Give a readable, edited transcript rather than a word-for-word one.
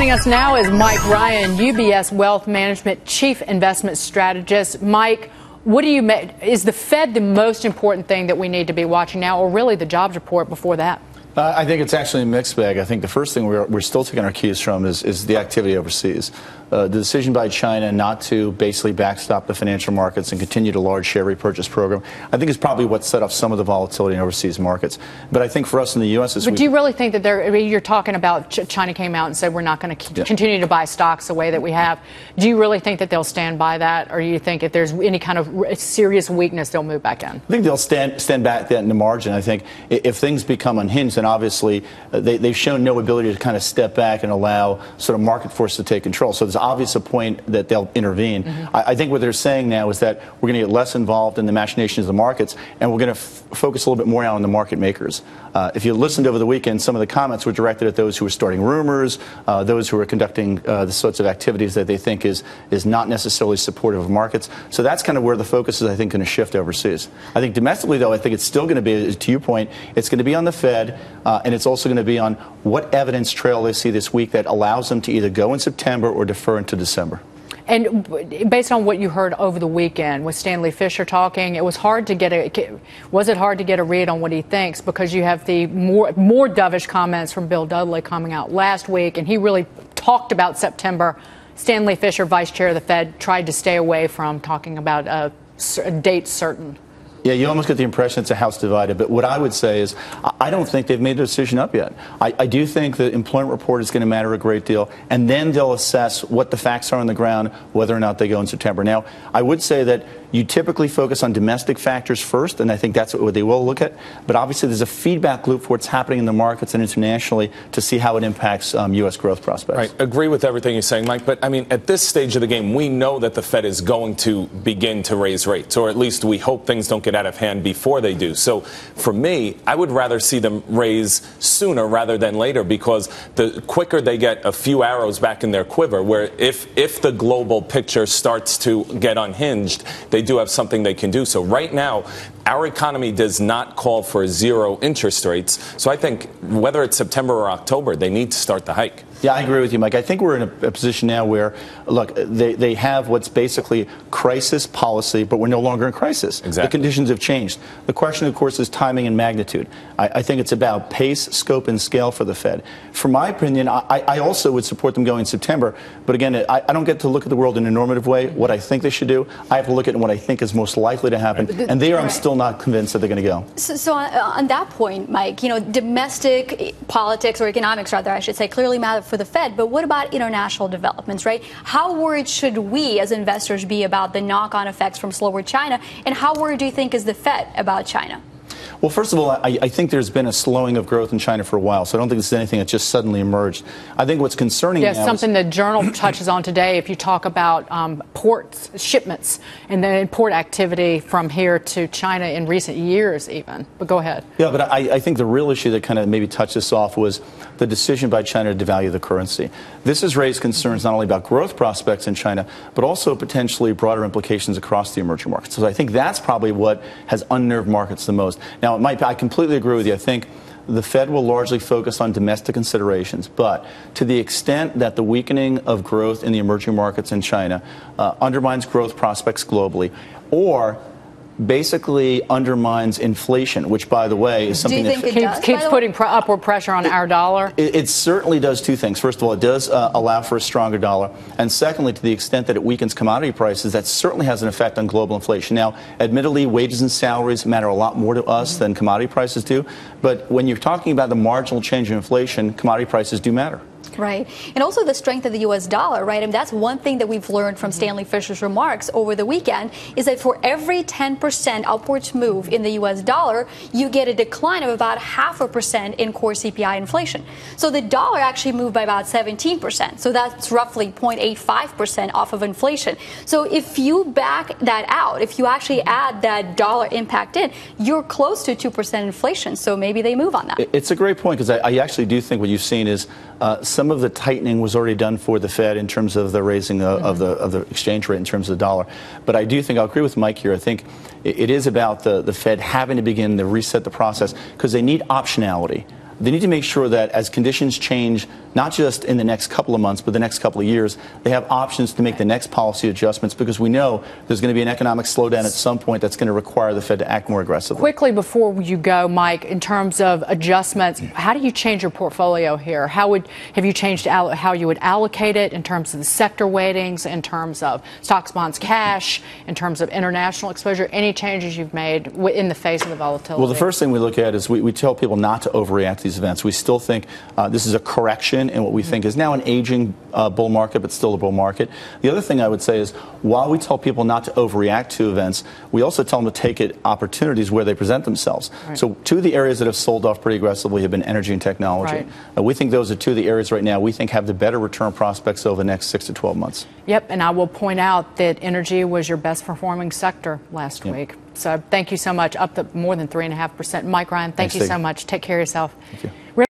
Joining us now is Mike Ryan, UBS Wealth Management Chief Investment Strategist. Mike, what do you is the Fed the most important thing that we need to be watching now, or really the jobs report before that? I think it's actually a mixed bag. I think the first thing we're still taking our cues from is the activity overseas. The decision by China not to basically backstop the financial markets and continue the large share repurchase program, I think is probably what set off some of the volatility in overseas markets. But I think for us in the U.S. But do you really think that you're talking about China came out and said we're not going to continue to buy stocks the way that we have. Do you really think that they'll stand by that, or do you think if there's any kind of serious weakness, they'll move back in? I think they'll stand back in the margin. I think if things become unhinged, then obviously they've shown no ability to kind of step back and allow sort of market force to take control. So there's obvious a point that they'll intervene. I think what they're saying now is that we're going to get less involved in the machinations of the markets, and we're going to focus a little bit more on the market makers. If you listened over the weekend, some of the comments were directed at those who are starting rumors, those who are conducting the sorts of activities that they think is not necessarily supportive of markets. So that's kind of where the focus is, I think, going to shift overseas. I think domestically, though, I think it's still going to be, to your point, it's going to be on the Fed, and it's also going to be on what evidence trail they see this week that allows them to either go in September or defer into December. And based on what you heard over the weekend with Stanley Fischer talking, was it hard to get a read on what he thinks, because you have the more dovish comments from Bill Dudley coming out last week, and he really talked about September. Stanley Fischer, vice chair of the Fed, tried to stay away from talking about a date certain. Yeah, you almost get the impression it's a house divided. But what I would say is I don't think they've made their decision up yet. I do think the employment report is going to matter a great deal, and then they'll assess what the facts are on the ground, whether or not they go in September. Now, I would say that you typically focus on domestic factors first, and I think that's what they will look at. But obviously, there's a feedback loop for what's happening in the markets and internationally to see how it impacts U.S. growth prospects. Right. Agree with everything you're saying, Mike. But, I mean, at this stage of the game, we know that the Fed is going to begin to raise rates, or at least we hope things don't get out of hand before they do. So, for me, I would rather see them raise sooner rather than later, because the quicker they get a few arrows back in their quiver, where if the global picture starts to get unhinged, they do have something they can do. So right now, our economy does not call for zero interest rates. So I think whether it's September or October, they need to start the hike. Yeah, I agree with you, Mike. I think we're in a position now where, look, they have what's basically crisis policy, but we're no longer in crisis. Exactly. The conditions have changed. The question, of course, is timing and magnitude. I think it's about pace, scope, and scale for the Fed. For my opinion, I also would support them going in September. But again, I don't get to look at the world in a normative way, what I think they should do. I have to look at what I think is most likely to happen. Right. And there I'm still not convinced that they're going to go. So on that point, Mike, domestic politics, or economics rather, I should say, clearly matter for the Fed. But what about international developments, right? How worried should we as investors be about the knock-on effects from slower China? And how worried do you think is the Fed about China? Well, first of all, I think there's been a slowing of growth in China for a while, so I don't think this is anything that just suddenly emerged. I think what's concerning now is something the Journal touches on today. If you talk about ports, shipments, and then port activity from here to China in recent years even. But go ahead. Yeah, but I think the real issue that kind of maybe touched this off was the decision by China to devalue the currency. This has raised concerns not only about growth prospects in China, but also potentially broader implications across the emerging markets. So I think that's probably what has unnerved markets the most. Now, I completely agree with you. I think the Fed will largely focus on domestic considerations, but to the extent that the weakening of growth in the emerging markets in China undermines growth prospects globally, or basically undermines inflation, which, by the way, is something that keeps putting upward pressure on our dollar. It certainly does two things. First of all, it does allow for a stronger dollar. And secondly, to the extent that it weakens commodity prices, that certainly has an effect on global inflation. Now, admittedly, wages and salaries matter a lot more to us than commodity prices do. But when you're talking about the marginal change in inflation, commodity prices do matter. Right. And also the strength of the U.S. dollar, right? I mean, that's one thing that we've learned from Stanley Fischer's remarks over the weekend, is that for every 10% upwards move in the U.S. dollar, you get a decline of about 0.5% in core CPI inflation. So the dollar actually moved by about 17%. So that's roughly 0.85% off of inflation. So if you back that out, if you actually add that dollar impact in, you're close to 2% inflation. So maybe they move on that. It's a great point, because I actually do think what you've seen is some of the tightening was already done for the Fed in terms of the raising of the exchange rate in terms of the dollar. But I do think I'll agree with Mike here. I think it is about the Fed having to begin to reset the process, because they need optionality. they need to make sure that as conditions change, not just in the next couple of months, but the next couple of years, they have options to make the next policy adjustments, because we know there's going to be an economic slowdown at some point that's going to require the Fed to act more aggressively. Quickly before you go, Mike, in terms of adjustments, how do you change your portfolio here? Have you changed how you would allocate it in terms of the sector weightings, in terms of stocks, bonds, cash, in terms of international exposure? Any changes you've made in the face of the volatility? Well, the first thing we look at is we tell people not to overreact to these events. We still think this is a correction in what we think is now an aging bull market, but still a bull market. The other thing I would say is, while we tell people not to overreact to events, we also tell them to take it opportunities where they present themselves. Right. So two of the areas that have sold off pretty aggressively have been energy and technology. Right. We think those are two of the areas right now we think have the better return prospects over the next 6 to 12 months. Yep, and I will point out that energy was your best performing sector last week. So thank you so much, up to more than 3.5%. Mike Ryan, thank you so much. Take care of yourself. Thank you.